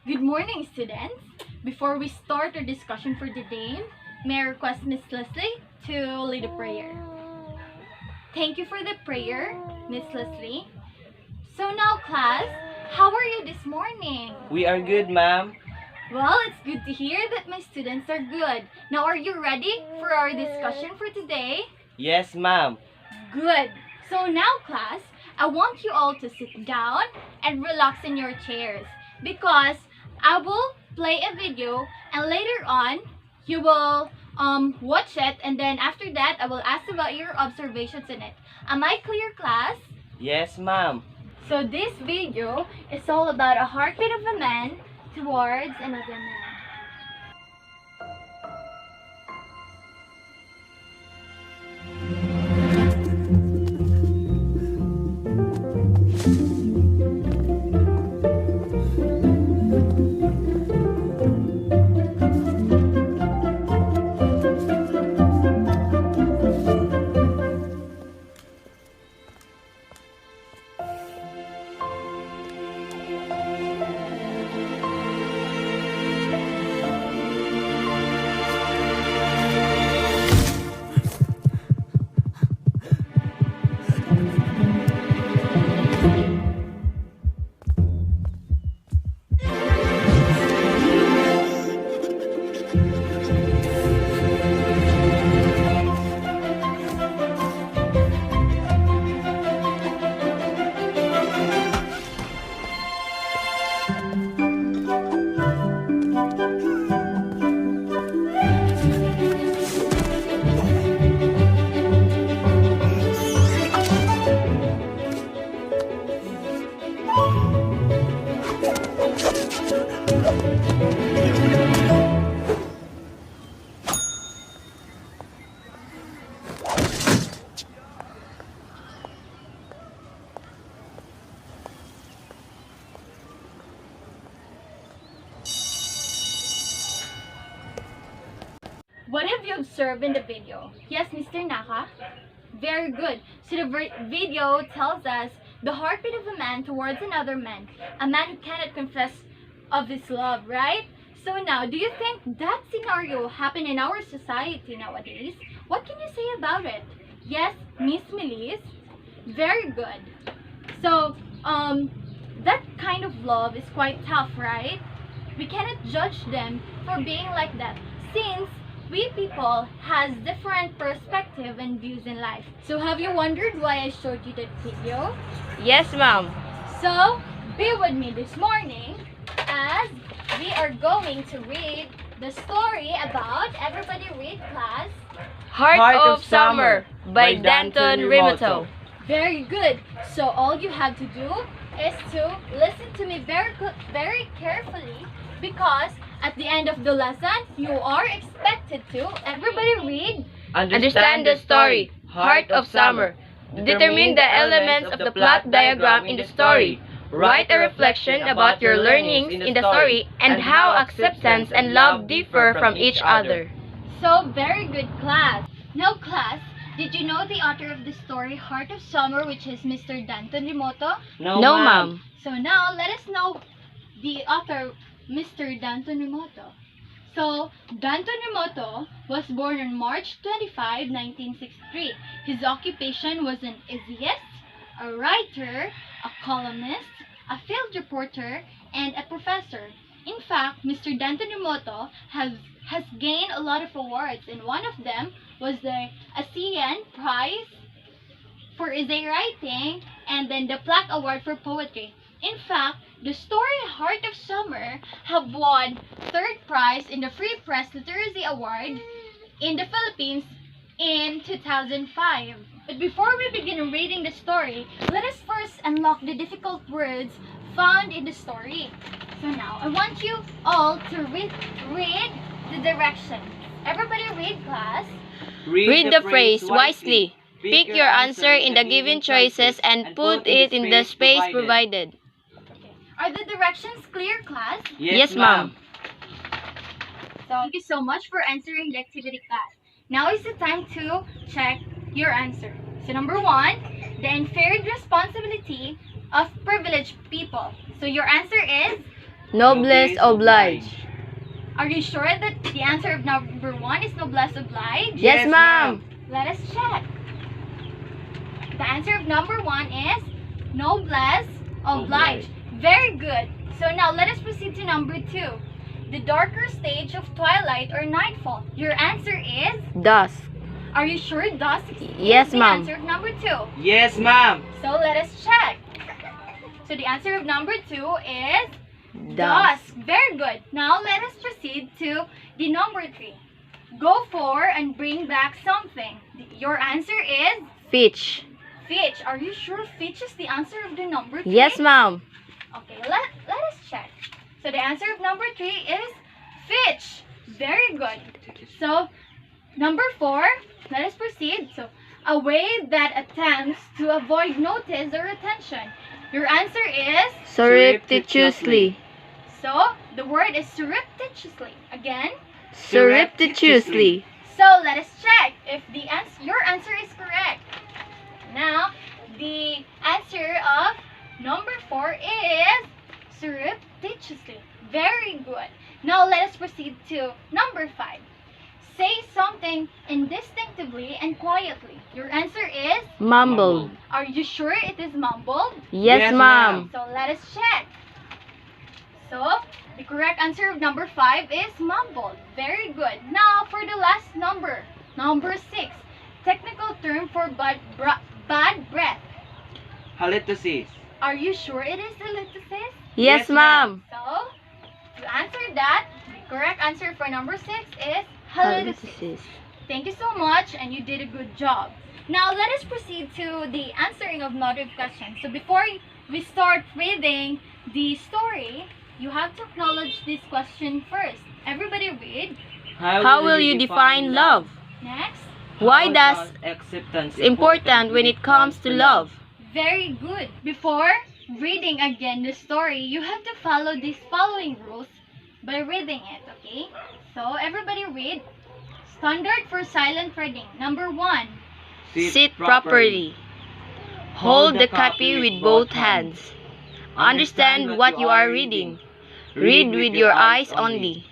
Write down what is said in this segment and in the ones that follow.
Good morning, students. Before we start our discussion for today, may I request Miss Leslie to lead a prayer. Thank you for the prayer, Miss Leslie. So now, class, how are you this morning? We are good, ma'am. Well, it's good to hear that my students are good. Now, are you ready for our discussion for today? Yes, ma'am. Good. So now, class, I want you all to sit down and relax in your chairs because I will play a video and later on you will watch it, and then after that I will ask about your observations in it. Am I clear, class? Yes, ma'am. So this video is all about a heartbeat of a man towards another man. What have you observed in the video? Yes, Mr. Naka? Very good. So the video tells us the heartbeat of a man towards another man. A man who cannot confess of his love, right? So now, do you think that scenario happened in our society nowadays? What can you say about it? Yes, Miss Melise? Very good. So, that kind of love is quite tough, right? We cannot judge them for being like that since we people has different perspective and views in life. So have you wondered why I showed you that video? Yes, ma'am. So be with me this morning as we are going to read the story about, everybody read, class. Heart of Summer by Danton Remoto. Very good. So all you have to do is to listen to me very carefully because at the end of the lesson, you are expected to, everybody read, Understand the story. Heart of Summer. Determine the elements of the plot diagram in the story. Write a reflection about your learnings in the story and how acceptance and love differ from each other. So, very good, class. Now, class, did you know the author of the story Heart of Summer, which is Mr. Danton Remoto? No, ma'am. So now, let us know the author, Mr. Danton Remoto. So, Danton Remoto was born on March 25, 1963. His occupation was an essayist, a writer, a columnist, a field reporter, and a professor. In fact, Mr. Danton Remoto has gained a lot of awards, and one of them was the ASEAN Prize for essay writing and then the Plaque Award for poetry. In fact, the story Heart of Summer have won third prize in the Free Press Literacy Award in the Philippines in 2005. But before we begin reading the story, let us first unlock the difficult words found in the story. So now, I want you all to read the directions. Everybody read, class. Read the phrase wisely. Pick your answer in the given choices and put it in the space provided. Are the directions clear, class? Yes, ma'am. So, thank you so much for answering the activity, class. Now is the time to check your answer. So number 1, the inferred responsibility of privileged people. So your answer is Noblesse oblige. Are you sure that the answer of number 1 is noblesse oblige? Yes, ma'am. Let us check. The answer of number 1 is noblesse oblige. Very good. So now let us proceed to number 2. The darker stage of twilight or nightfall. Your answer is? Dusk. Are you sure dusk Yes, is the ma'am. answer of number 2? Yes, ma'am. So let us check. So the answer of number 2 is Dusk. dusk. Very good. Now let us proceed to the number 3. Go for and bring back something. Your answer is Fitch. Fitch. Are you sure Fitch is the answer of the number 3? Yes, ma'am. Okay, let us check. So the answer of number 3 is Fitch. Very good. So number 4, let us proceed. So a way that attempts to avoid notice or attention. Your answer is? Surreptitiously. So the word is surreptitiously. Again. Surreptitiously. So let us check if your answer is correct. Now, the answer of number 4 is surreptitiously. Very good. Now let us proceed to number 5. Say something indistinctively and quietly. Your answer is? Mumbled. Are you sure it is mumbled? Yes, Yes, ma'am. So let us check. So the correct answer of number 5 is mumbled. Very good. Now for the last number, number 6. Technical term for bad breath. Halitosis. Are you sure it is halitosis? Yes, Yes, ma'am. ma'am. So to answer that, the correct answer for number 6 is halitosis. Thank you so much, and you did a good job. Now let us proceed to the answering of motive questions. So before we start reading the story, you have to acknowledge this question first. Everybody read. How will you define love? Next. Why does acceptance important when it comes to love? Very good. Before reading again the story, you have to follow these following rules by reading it, okay? So everybody read. Standard for silent reading. Number 1. Sit properly. Hold the copy with both hands. Understand what you are reading. Read with your eyes only.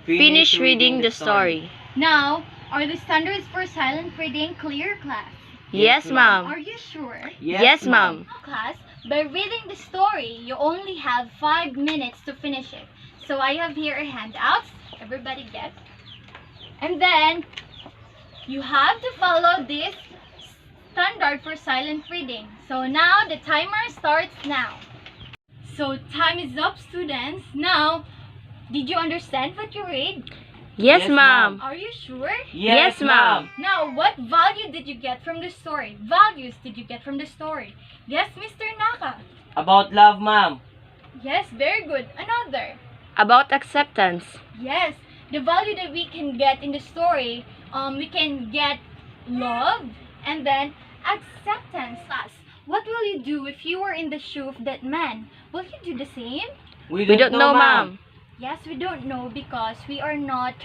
Finish reading the story. Now, are the standards for silent reading clear, class? Yes, ma'am. Are you sure? Yes, ma'am. Class, by reading the story, you only have 5 minutes to finish it. So I have here a handout. Everybody get. And then, you have to follow this standard for silent reading. So now, the timer starts now. So time is up, students. Now, did you understand what you read? Yes, Yes, ma'am. Are you sure? Yes, ma'am. Now, what value did you get from the story? Values did you get from the story? Yes, Mr. Naka. About love, ma'am. Yes, very good. Another. About acceptance. Yes, the value that we can get in the story, we can get love and then acceptance. Class, what will you do if you were in the shoe of that man? Will you do the same? We don't know, ma'am. Yes, we don't know because we are not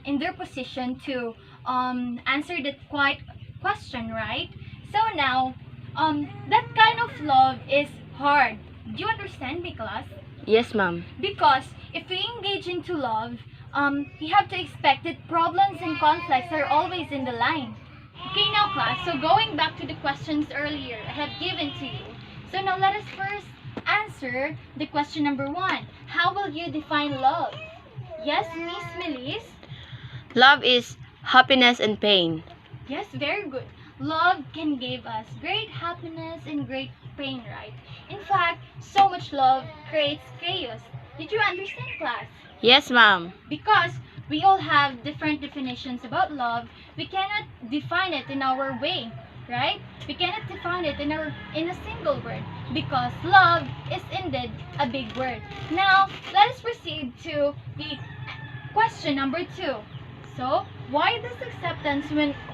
in their position to answer that quite question, right? So now, that kind of love is hard. Do you understand me, class? Yes, ma'am. Because if we engage into love, we have to expect that problems and conflicts are always in the line. Okay, now class, so going back to the questions earlier I have given to you. So now let us first answer the question number 1. How will you define love? Yes, Miss Melis? Love is happiness and pain. Yes, very good. Love can give us great happiness and great pain, right? In fact, so much love creates chaos. Did you understand, class? Yes, ma'am. Because we all have different definitions about love, we cannot define it in our way, right? We cannot define it in a single word because love is indeed a big word. Now, let us proceed to the question number 2. So, why does acceptance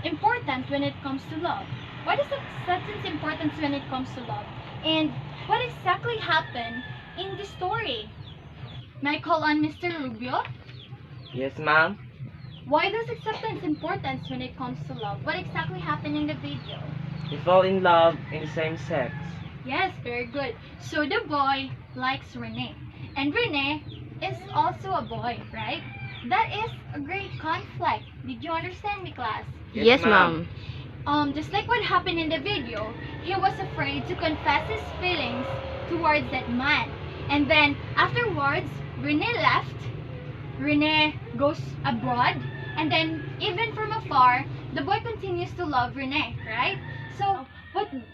important when it comes to love? Why does acceptance important when it comes to love? And what exactly happened in the story? May I call on Mr. Rubio? Yes, ma'am. Why does acceptance importance when it comes to love? What exactly happened in the video? They fall in love in the same sex. Yes, very good. So the boy likes Renee. And Rene is also a boy, right? That is a great conflict. Did you understand me, class? Yes, ma'am. Just like what happened in the video, he was afraid to confess his feelings towards that man. And then afterwards, Rene left. Rene goes abroad, and then even from afar, the boy continues to love Rene, right? So,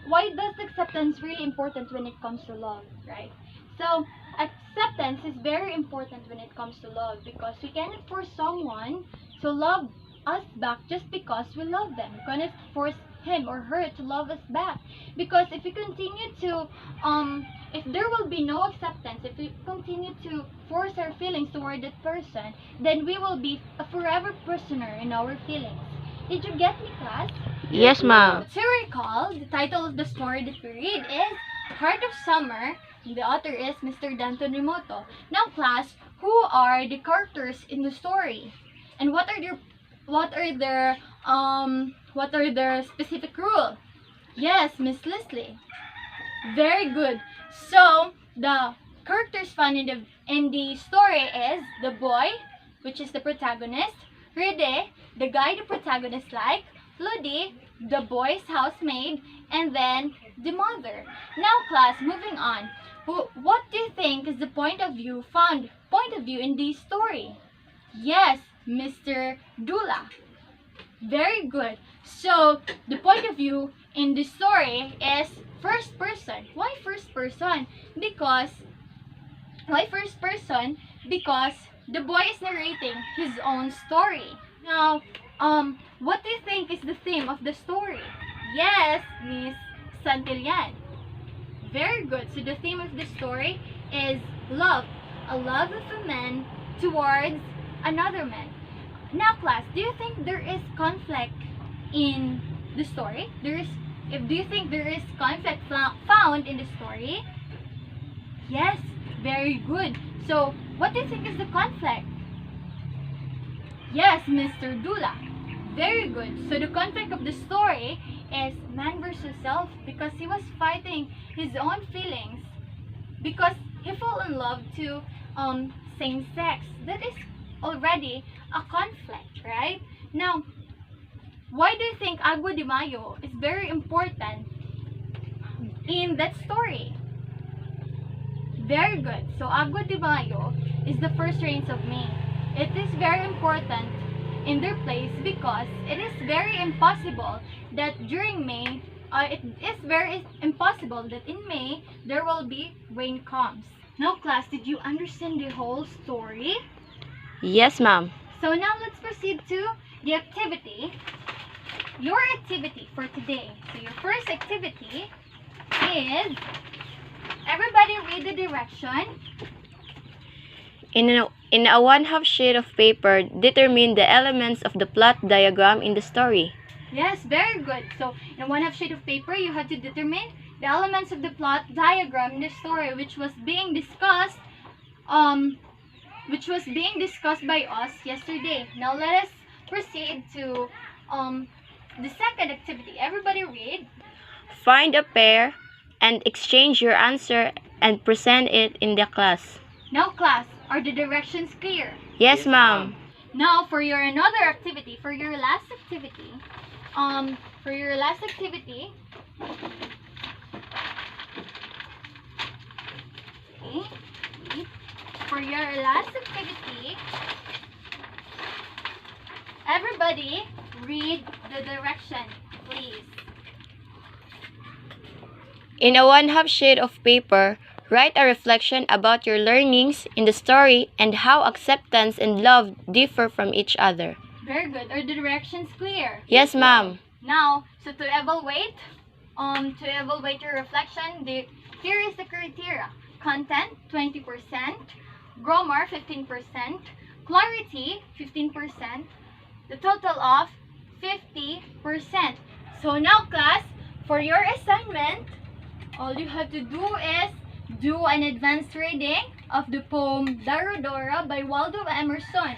why does acceptance really important when it comes to love, right? So, acceptance is very important when it comes to love because we cannot force someone to love us back just because we love them. We cannot force him or her to love us back because if we continue to if there will be no acceptance, if we continue to force our feelings toward that person, then we will be a forever prisoner in our feelings. Did you get me, class? Yes, ma'am. To recall, the title of the story that we read is Heart of Summer. The author is Mr. Danton Remoto. Now, class, who are the characters in the story? And what are their specific rule? Yes, Miss Leslie. Very good. So, the characters found in the story is the boy, which is the protagonist, Rede, the guy the protagonist like, Ludi, the boy's housemaid, and then the mother. Now, class, moving on. What do you think is the point of view in this story? Yes, Mr. Dula. Very good. So, the point of view in the story is first person. Why first person? Because the boy is narrating his own story. Now, what do you think is the theme of the story? Yes, Miss Santillan. Very good. So the theme of the story is love. A love of a man towards another man. Now, class, do you think there is conflict in the story? Do you think there is conflict found in the story? Yes, very good. So, what do you think is the conflict? Yes, Mr. Dula. Very good. So, the conflict of the story is man versus self because he was fighting his own feelings because he fell in love to same sex. That is already a conflict, right? Now, why do you think Agua de Mayo is very important in that story? Very good. So Agua de Mayo is the first rains of May. It is very important in their place because it is very impossible that during May, it is very impossible that in May there will be rain comes. Now, class, did you understand the whole story? Yes, ma'am. So now let's proceed to the activity. Your activity for today. So your first activity is everybody read the direction. In a 1/2 sheet of paper, determine the elements of the plot diagram in the story. Yes, very good. So in a 1/2 sheet of paper, you have to determine the elements of the plot diagram in the story, which was being discussed by us yesterday. Now let us proceed to the second activity. Everybody read. Find a pair and exchange your answer and present it in the class. Now, class, are the directions clear? Yes, ma'am. Now, for your last activity, for your last activity, everybody read the direction, please. In a 1/2 sheet of paper, write a reflection about your learnings in the story and how acceptance and love differ from each other. Very good. Are the directions clear? Yes, ma'am. Now, so to evaluate your reflection, here is the criteria. Content, 20%. Grammar, 15%. Clarity, 15%. The total of 50%. So now, class, for your assignment, all you have to do is do an advanced reading of the poem Darodora by Waldo Emerson.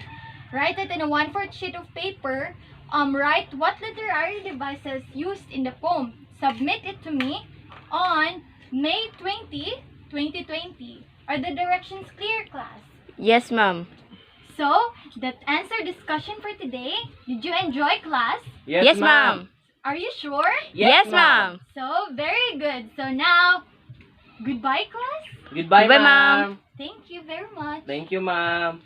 Write it in a 1/4 sheet of paper. Write what literary devices used in the poem. Submit it to me on May 20, 2020. Are the directions clear, class? Yes, ma'am. So, that ends our discussion for today. Did you enjoy, class? Yes, ma'am. Are you sure? Yes, ma'am. So, very good. So now, goodbye, class. Goodbye, Goodbye, ma'am. ma'am. Thank you very much. Thank you, ma'am.